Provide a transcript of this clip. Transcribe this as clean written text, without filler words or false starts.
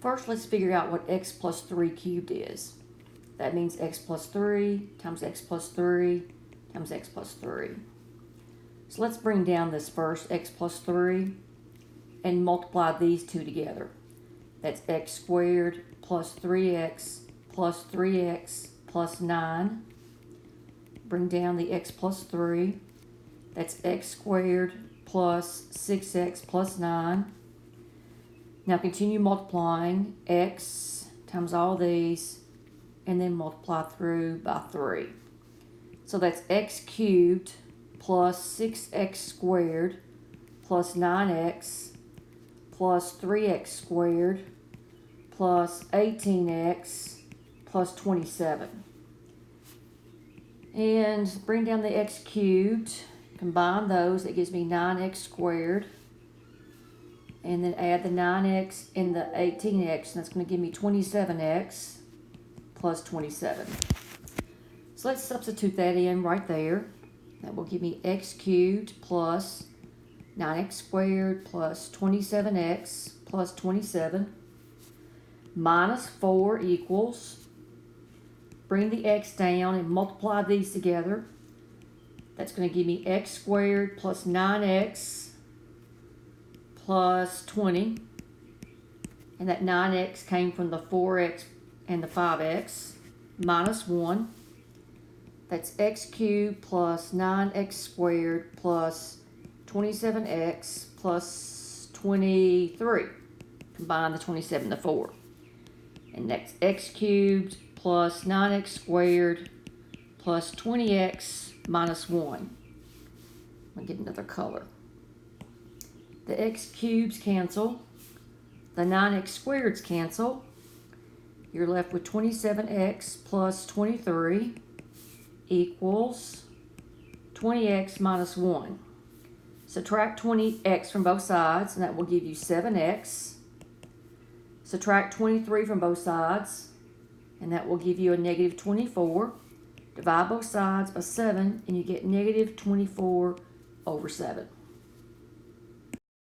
First, let's figure out what x plus 3 cubed is. That means x plus 3 times x plus 3 times x plus 3. So let's bring down this first x plus 3 and multiply these two together. That's x squared plus 3x plus 3x plus 9. Bring down the x plus 3. That's x squared plus 6x plus 9. Now continue multiplying x times all these and then multiply through by 3. So that's x cubed plus 6x squared plus 9x plus 3x squared plus 18x plus 27. And bring down the x cubed, combine those, that gives me 9x squared. And then add the 9x and the 18x, and that's going to give me 27x plus 27. So let's substitute that in right there. That will give me x cubed plus 9x squared plus 27x plus 27 minus 4 equals, bring the x down and multiply these together. That's going to give me x squared plus 9x plus 20, and that 9x came from the 4x and the 5x, minus 1. That's x cubed plus 9x squared plus 27x plus 23. Combine the 27 and the 4. And that's x cubed plus 9x squared plus 20x minus 1. I'll get another color. The x cubes cancel. The 9x squareds cancel. You're left with 27x plus 23 equals 20x minus 1. Subtract 20x from both sides, and that will give you 7x. Subtract 23 from both sides, and that will give you a negative 24. Divide both sides by 7, and you get negative 24 over 7.